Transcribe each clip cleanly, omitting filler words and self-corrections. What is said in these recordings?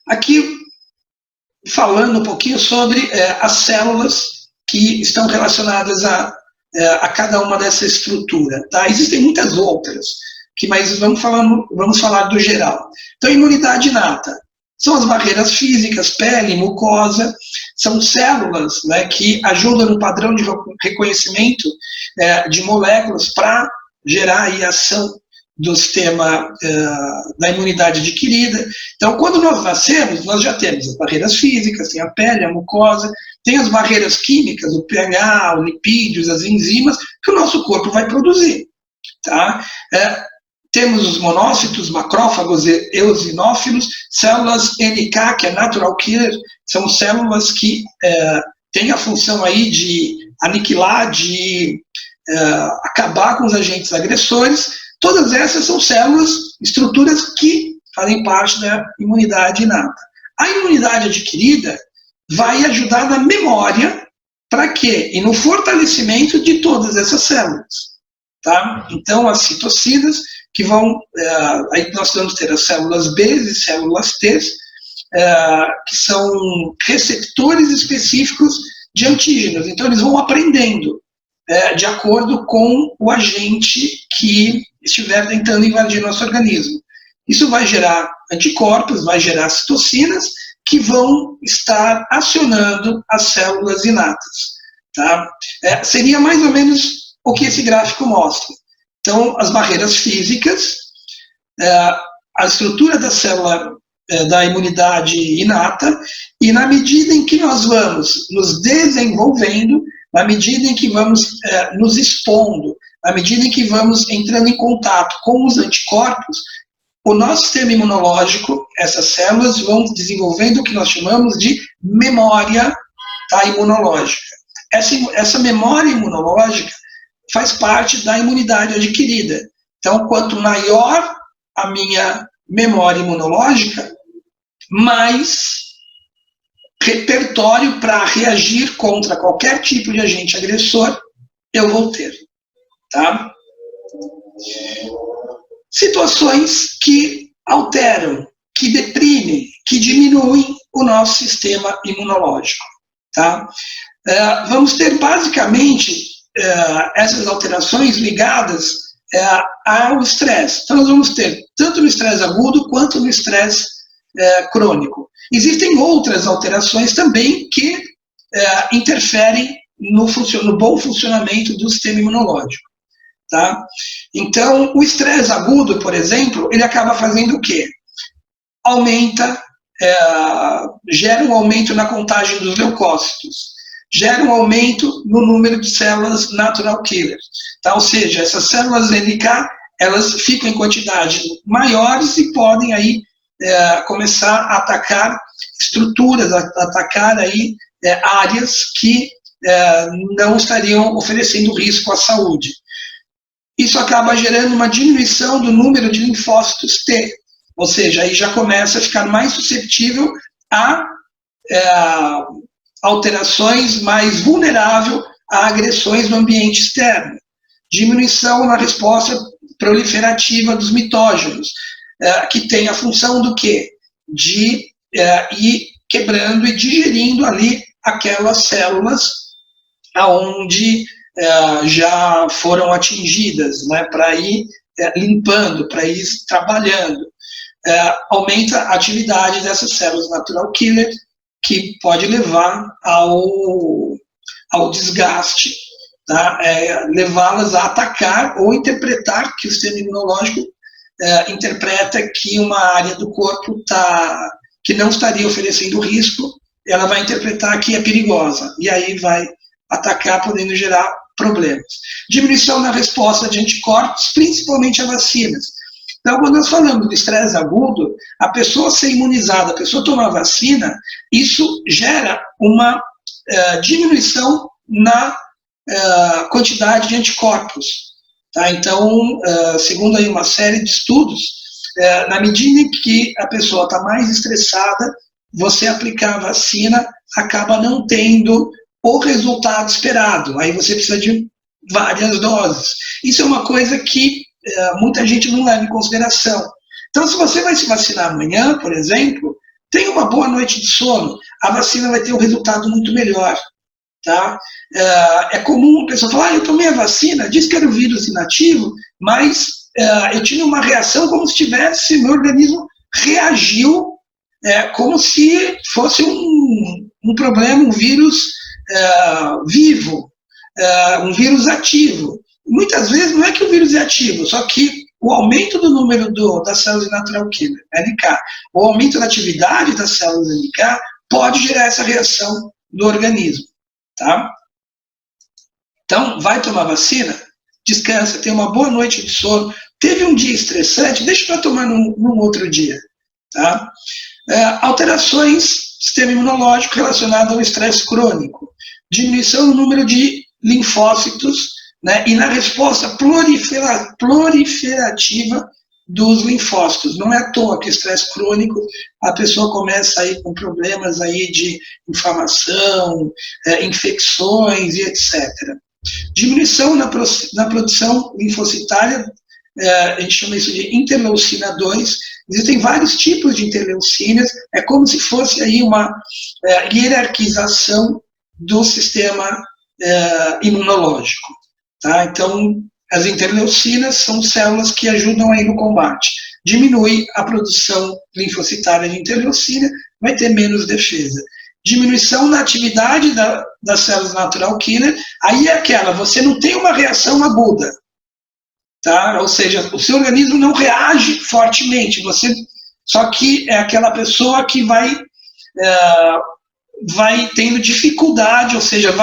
Aqui, falando um pouquinho sobre as células que estão relacionadas a cada uma dessa estrutura. Tá? Existem muitas outras, mas vamos falar do geral. Então, imunidade inata são as barreiras físicas, pele, mucosa, são células, né, que ajudam no padrão de reconhecimento de moléculas para gerar aí a ação do sistema da imunidade adquirida. Então, quando nós nascemos, nós já temos as barreiras físicas, tem a pele, a mucosa, tem as barreiras químicas, o pH, os lipídios, as enzimas, que o nosso corpo vai produzir. Tá? Temos os monócitos, macrófagos, eosinófilos, células NK, que é natural killer, são células que têm a função aí de aniquilar, de acabar com os agentes agressores. Todas essas são células, estruturas que fazem parte da imunidade inata. A imunidade adquirida vai ajudar na memória, para quê? E no fortalecimento de todas essas células. Tá? Então, as citocinas, que vão, aí nós vamos ter as células B e células T, que são receptores específicos de antígenos. Então, eles vão aprendendo de acordo com o agente que estiver tentando invadir nosso organismo. Isso vai gerar anticorpos, vai gerar citocinas, que vão estar acionando as células inatas. Tá? Seria mais ou menos o que esse gráfico mostra. Então, as barreiras físicas, a estrutura da célula da imunidade inata, e na medida em que nós vamos nos desenvolvendo, na medida em que vamos nos expondo, na medida em que vamos entrando em contato com os anticorpos, o nosso sistema imunológico, essas células vão desenvolvendo o que nós chamamos de memória imunológica. Essa memória imunológica faz parte da imunidade adquirida. Então, quanto maior a minha memória imunológica, mais repertório para reagir contra qualquer tipo de agente agressor eu vou ter. Tá? Situações que alteram, que deprimem, que diminuem o nosso sistema imunológico. Tá? Vamos ter basicamente essas alterações ligadas ao estresse. Então, nós vamos ter tanto no estresse agudo quanto no estresse crônico. Existem outras alterações também que interferem no bom funcionamento do sistema imunológico. Tá? Então, o estresse agudo, por exemplo, ele acaba fazendo o quê? Gera um aumento na contagem dos leucócitos, gera um aumento no número de células natural killer. Tá? Ou seja, essas células NK, elas ficam em quantidades maiores e podem aí começar a atacar estruturas, a atacar aí áreas que não estariam oferecendo risco à saúde. Isso acaba gerando uma diminuição do número de linfócitos T, ou seja, aí já começa a ficar mais suscetível a alterações, mais vulnerável a agressões no ambiente externo. Diminuição na resposta proliferativa dos mitógenos, que tem a função do quê? De ir quebrando e digerindo ali aquelas células aonde já foram atingidas, né, para ir limpando, para ir trabalhando. Aumenta a atividade dessas células natural killer, que pode levar ao desgaste, tá? Levá-las a atacar ou interpretar, que o sistema imunológico interpreta que uma área do corpo que não estaria oferecendo risco, ela vai interpretar que é perigosa, e aí vai atacar, podendo gerar problemas. Diminuição na resposta de anticorpos, principalmente a vacinas. Então, quando nós falamos de estresse agudo, a pessoa ser imunizada, a pessoa tomar vacina, isso gera uma diminuição na quantidade de anticorpos. Tá? Então, segundo aí uma série de estudos, na medida em que a pessoa está mais estressada, você aplicar a vacina acaba não tendo o resultado esperado. Aí você precisa de várias doses. Isso é uma coisa que muita gente não leva em consideração. Então, se você vai se vacinar amanhã, por exemplo, tenha uma boa noite de sono, a vacina vai ter um resultado muito melhor. Tá? É comum a pessoa falar, eu tomei a vacina, diz que era o vírus inativo, mas eu tive uma reação como se tivesse, meu organismo reagiu como se fosse um problema, um vírus vivo, um vírus ativo. Muitas vezes não é que o vírus é ativo, só que o aumento do número das células de natural killer, NK, o aumento da atividade das células NK pode gerar essa reação do organismo. Tá? Então, vai tomar vacina, descansa, tem uma boa noite de sono. Teve um dia estressante, deixa para tomar num outro dia. Tá? Alterações do sistema imunológico relacionado ao estresse crônico, diminuição no número de linfócitos, né, e na resposta proliferativa dos linfócitos. Não é à toa que estresse crônico, a pessoa começa aí com problemas aí de inflamação, infecções e etc. Diminuição na produção linfocitária, a gente chama isso de interleucina 2. Existem vários tipos de interleucinas, é como se fosse aí uma hierarquização do sistema imunológico. Tá? Então, as interleucinas são células que ajudam aí no combate. Diminui a produção linfocitária de interleucina, vai ter menos defesa. Diminuição na atividade das células natural killer, aí é aquela, você não tem uma reação aguda. Tá? Ou seja, o seu organismo não reage fortemente, só que é aquela pessoa que vai tendo dificuldade, ou seja,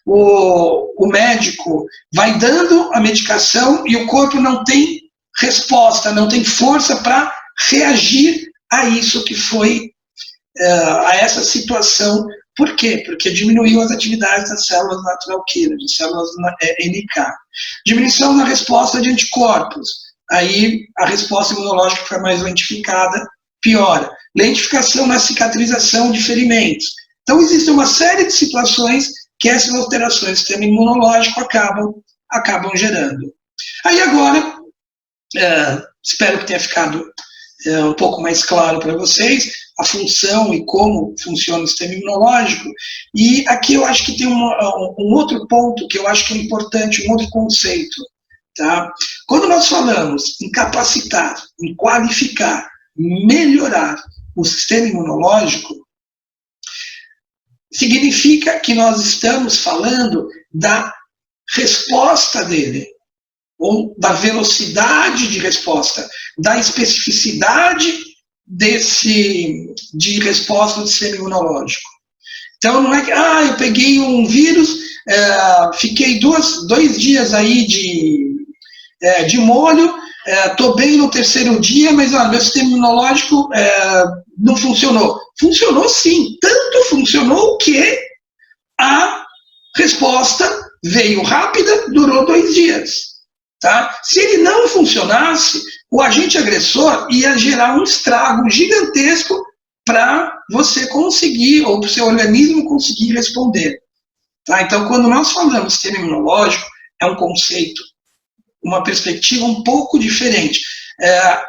o médico vai dando a medicação e o corpo não tem resposta, não tem força para reagir a isso que foi, a essa situação. Por quê? Porque diminuiu as atividades das células natural killer, das células NK. Diminuição na resposta de anticorpos. Aí a resposta imunológica foi mais lentificada, piora. Lentificação na cicatrização de ferimentos. Então, existe uma série de situações que essas alterações do sistema imunológico acabam gerando. Aí agora, espero que tenha ficado um pouco mais claro para vocês a função e como funciona o sistema imunológico. E aqui eu acho que tem um outro ponto que eu acho que é importante, um outro conceito. Tá? Quando nós falamos em capacitar, em qualificar, melhorar o sistema imunológico, significa que nós estamos falando da resposta dele, ou da velocidade de resposta, da especificidade de resposta do sistema imunológico. Então, não é que, eu peguei um vírus, fiquei 2 dias aí de molho, estou bem no 3º dia, mas meu sistema imunológico não funcionou. Funcionou sim, tanto funcionou que a resposta veio rápida, durou 2 dias. Tá? Se ele não funcionasse, o agente agressor ia gerar um estrago gigantesco para você conseguir, ou para o seu organismo conseguir responder. Tá? Então, quando nós falamos de sistema imunológico, é um conceito, uma perspectiva um pouco diferente.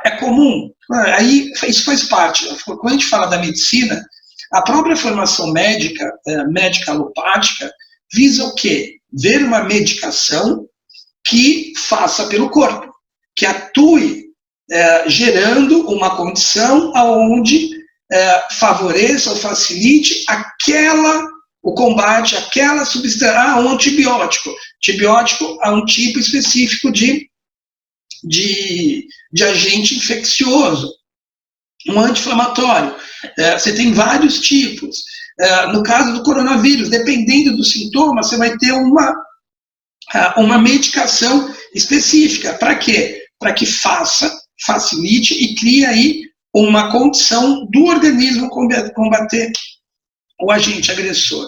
É comum, aí isso faz parte, quando a gente fala da medicina, a própria formação médica, médica alopática, visa o quê? Ver uma medicação que faça pelo corpo, que atue gerando uma condição onde favoreça ou facilite o combate àquela substância, um antibiótico. Antibiótico é um tipo específico de agente infeccioso, um anti-inflamatório. Você tem vários tipos. No caso do coronavírus, dependendo do sintoma, você vai ter uma medicação específica. Para quê? Para que facilite e crie aí uma condição do organismo combater o agente agressor.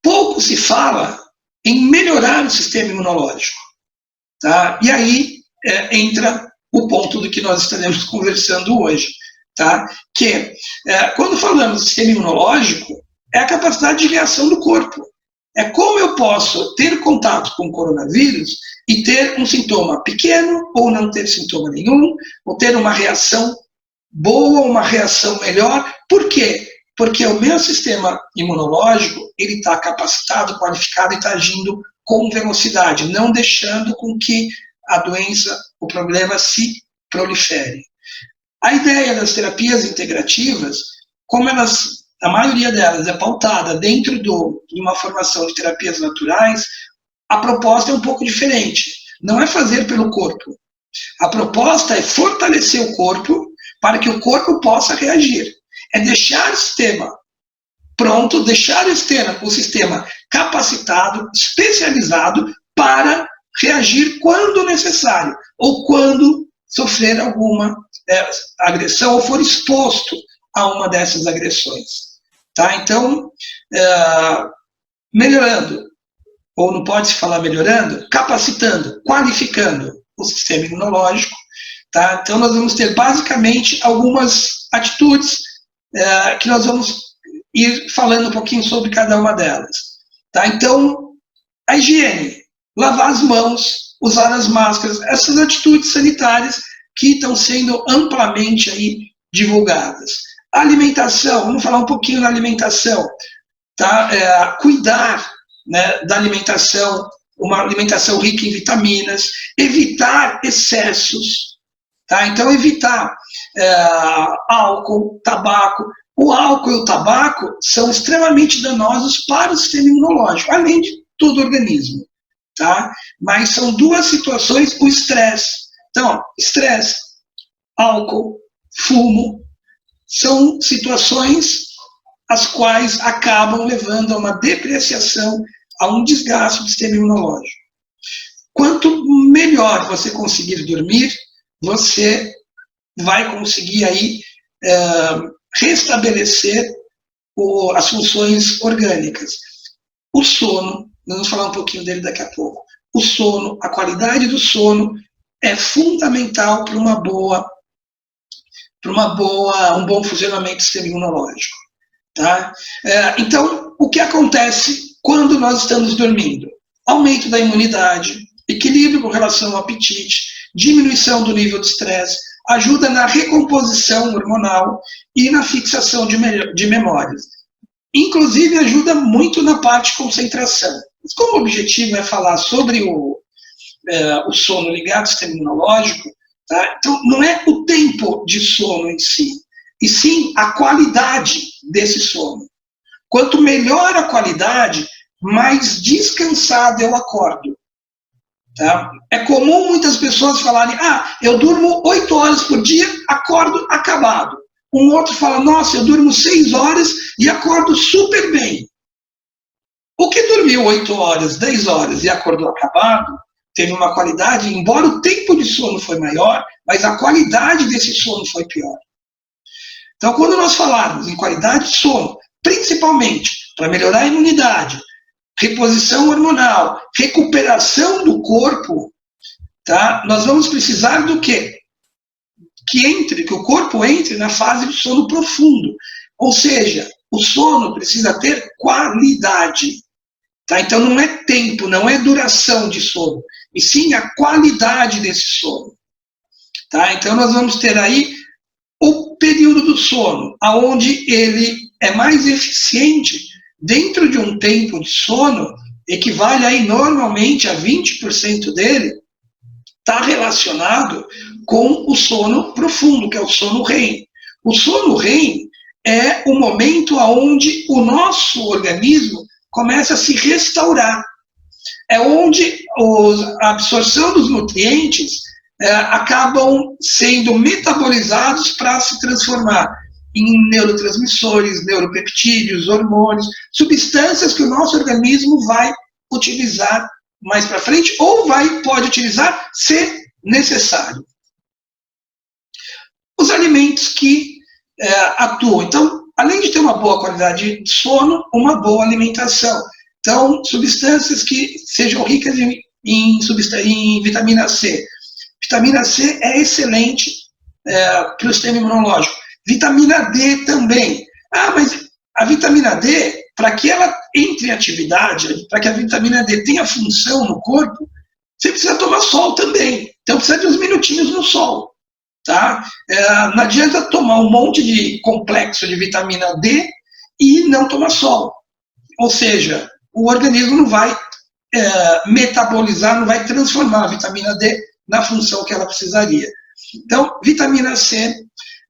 Pouco se fala em melhorar o sistema imunológico. Tá? E aí entra o ponto do que nós estaremos conversando hoje. Tá? Que quando falamos de sistema imunológico, é a capacidade de reação do corpo. É como eu posso ter contato com o coronavírus e ter um sintoma pequeno, ou não ter sintoma nenhum, ou ter uma reação boa, uma reação melhor. Por quê? Porque o meu sistema imunológico, ele está capacitado, qualificado e está agindo com velocidade, não deixando com que a doença, o problema se prolifere. A ideia das terapias integrativas, como elas, a maioria delas é pautada dentro de uma formação de terapias naturais, a proposta é um pouco diferente. Não é fazer pelo corpo. A proposta é fortalecer o corpo para que o corpo possa reagir. É deixar o sistema pronto, deixar o sistema capacitado, especializado para reagir quando necessário, ou quando sofrer alguma agressão, ou for exposto a uma dessas agressões. Tá? Então, melhorando, ou não pode se falar melhorando, capacitando, qualificando o sistema imunológico. Tá? Então, nós vamos ter basicamente algumas atitudes que nós vamos ir falando um pouquinho sobre cada uma delas. Tá? Então, a higiene, lavar as mãos, usar as máscaras, essas atitudes sanitárias que estão sendo amplamente aí divulgadas. A alimentação, vamos falar um pouquinho da alimentação. Tá? Cuidar, né, da alimentação, uma alimentação rica em vitaminas, evitar excessos. Tá? Então, evitar álcool, tabaco. O álcool e o tabaco são extremamente danosos para o sistema imunológico, além de todo o organismo. Tá? Mas são duas situações, o estresse. Então, estresse, álcool, fumo, são situações as quais acabam levando a uma depreciação, a um desgaste do sistema imunológico. Quanto melhor você conseguir dormir, você vai conseguir aí restabelecer as funções orgânicas. O sono, nós vamos falar um pouquinho dele daqui a pouco. O sono, a qualidade do sono é fundamental para um bom funcionamento do sistema imunológico. Tá? Então, o que acontece quando nós estamos dormindo? Aumento da imunidade, equilíbrio com relação ao apetite, diminuição do nível de estresse, ajuda na recomposição hormonal e na fixação de memórias. Inclusive, ajuda muito na parte de concentração. Mas como o objetivo é falar sobre o sono ligado ao sistema imunológico, tá? Então, não é o tempo de sono em si, e sim a qualidade desse sono. Quanto melhor a qualidade, mais descansado eu acordo. Tá? É comum muitas pessoas falarem, eu durmo 8 horas por dia, acordo acabado. Um outro fala, nossa, eu durmo 6 horas e acordo super bem. O que dormiu 8 horas, 10 horas e acordou acabado, teve uma qualidade, embora o tempo de sono foi maior, mas a qualidade desse sono foi pior. Então, quando nós falarmos em qualidade de sono, principalmente para melhorar a imunidade, reposição hormonal, recuperação do corpo, tá? Nós vamos precisar do quê? Que o corpo entre na fase de sono profundo. Ou seja, o sono precisa ter qualidade. Tá? Então não é tempo, não é duração de sono, e sim a qualidade desse sono. Tá? Então nós vamos ter aí o período do sono, onde ele é mais eficiente dentro de um tempo de sono, equivale aí normalmente a 20% dele, está relacionado com o sono profundo, que é o sono REM. O sono REM é o momento onde o nosso organismo começa a se restaurar. É onde a absorção dos nutrientes acabam sendo metabolizados para se transformar em neurotransmissores, neuropeptídeos, hormônios, substâncias que o nosso organismo vai utilizar mais para frente ou pode utilizar se necessário. Os alimentos que atuam. Então, além de ter uma boa qualidade de sono, uma boa alimentação. Então, substâncias que sejam ricas em vitamina C. Vitamina C é excelente para o sistema imunológico. Vitamina D também. Mas a vitamina D para que ela entre em atividade, para que a vitamina D tenha função no corpo, você precisa tomar sol também. Então precisa de uns minutinhos no sol. Tá? Não adianta tomar um monte de complexo de vitamina D e não tomar sol. Ou seja, o organismo não vai metabolizar, não vai transformar a vitamina D na função que ela precisaria. Então, vitamina C,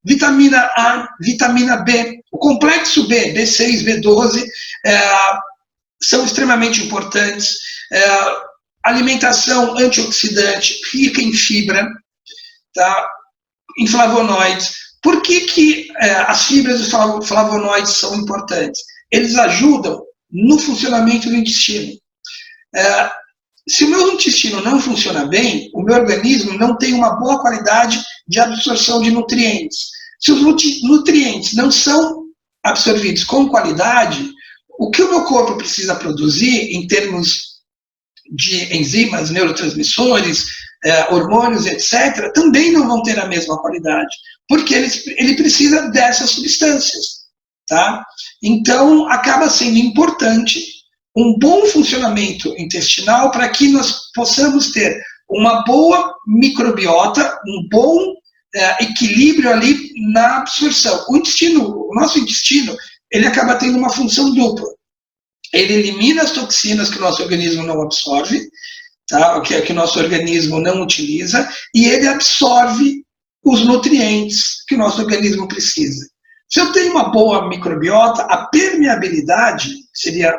vitamina A, vitamina B, o complexo B, B6, B12, são extremamente importantes. Alimentação antioxidante, rica em fibra, tá? Em flavonoides. Por que as fibras e os flavonoides são importantes? Eles ajudam no funcionamento do intestino. Se o meu intestino não funciona bem, o meu organismo não tem uma boa qualidade de absorção de nutrientes. Se os nutrientes não são absorvidos com qualidade, o que o meu corpo precisa produzir em termos de enzimas, neurotransmissores, hormônios, etc., também não vão ter a mesma qualidade, porque ele precisa dessas substâncias. Tá? Então, acaba sendo importante um bom funcionamento intestinal para que nós possamos ter uma boa microbiota, um bom equilíbrio ali na absorção. O nosso intestino, ele acaba tendo uma função dupla. Ele elimina as toxinas que o nosso organismo não absorve, tá? que o nosso organismo não utiliza, e ele absorve os nutrientes que o nosso organismo precisa. Se eu tenho uma boa microbiota, a permeabilidade seria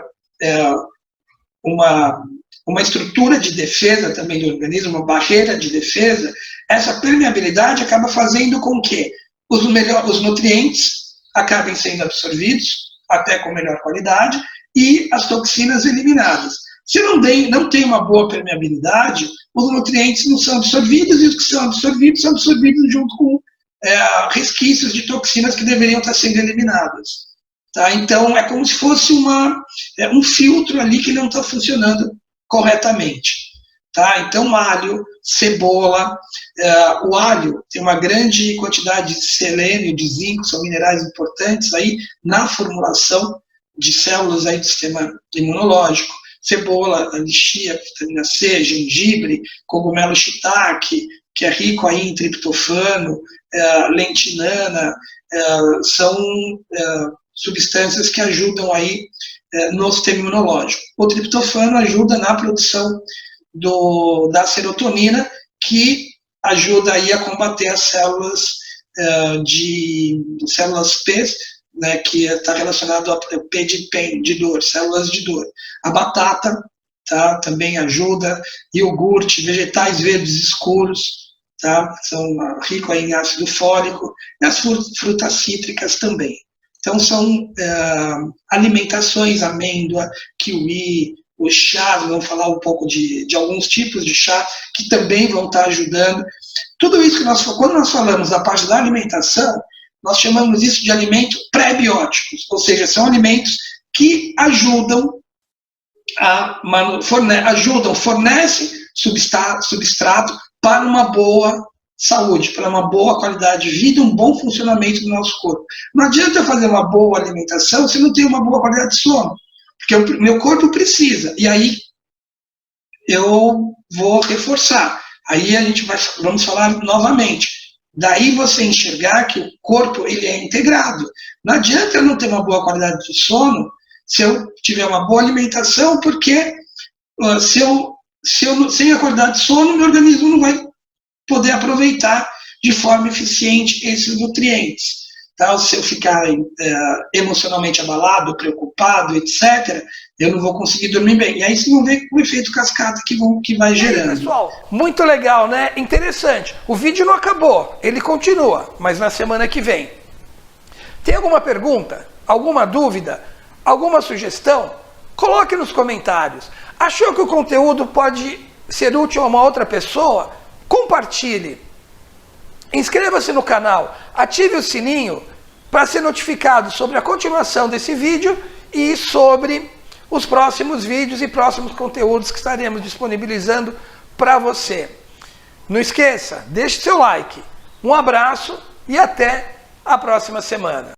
uma estrutura de defesa também do organismo, uma barreira de defesa. Essa permeabilidade acaba fazendo com que os nutrientes acabem sendo absorvidos, até com melhor qualidade, e as toxinas eliminadas. Se não tem uma boa permeabilidade, os nutrientes não são absorvidos, e os que são absorvidos junto com resquícios de toxinas que deveriam estar sendo eliminadas. Tá? Então, é como se fosse um filtro ali que não está funcionando corretamente. Tá? Então, alho, cebola, o alho tem uma grande quantidade de selênio, de zinco, são minerais importantes aí na formulação de células aí do sistema imunológico. Cebola, lixia, vitamina C, gengibre, cogumelo shiitake, que é rico aí em triptofano, lentinana, são substâncias que ajudam aí no sistema imunológico. O triptofano ajuda na produção da serotonina, que ajuda aí a combater as células células P, né, que está relacionado ao P de pain, de dor, células de dor. A batata, tá, também ajuda, iogurte, vegetais verdes escuros, tá, são ricos em ácido fólico, e as frutas cítricas também. Então, são alimentações, amêndoa, kiwi, os chás, vamos falar um pouco de alguns tipos de chá, que também vão estar ajudando. Tudo isso quando nós falamos da parte da alimentação, nós chamamos isso de alimentos pré-bióticos, ou seja, são alimentos que fornecem substrato para uma boa saúde, para uma boa qualidade de vida, um bom funcionamento do nosso corpo. Não adianta fazer uma boa alimentação se não tem uma boa qualidade de sono, porque o meu corpo precisa, e aí eu vou reforçar. Aí vamos falar novamente. Daí você enxergar que o corpo ele é integrado. Não adianta eu não ter uma boa qualidade de sono se eu tiver uma boa alimentação, porque sem a qualidade de sono, meu organismo não vai poder aproveitar de forma eficiente esses nutrientes. Tá? Se eu ficar emocionalmente abalado, preocupado, etc., eu não vou conseguir dormir bem. E aí vocês vão ver o efeito cascata que vai gerando. Pessoal, muito legal, né? Interessante. O vídeo não acabou, ele continua, mas na semana que vem. Tem alguma pergunta? Alguma dúvida? Alguma sugestão? Coloque nos comentários. Achou que o conteúdo pode ser útil a uma outra pessoa? Compartilhe. Inscreva-se no canal, ative o sininho para ser notificado sobre a continuação desse vídeo e sobre os próximos vídeos e próximos conteúdos que estaremos disponibilizando para você. Não esqueça, deixe seu like. Um abraço e até a próxima semana.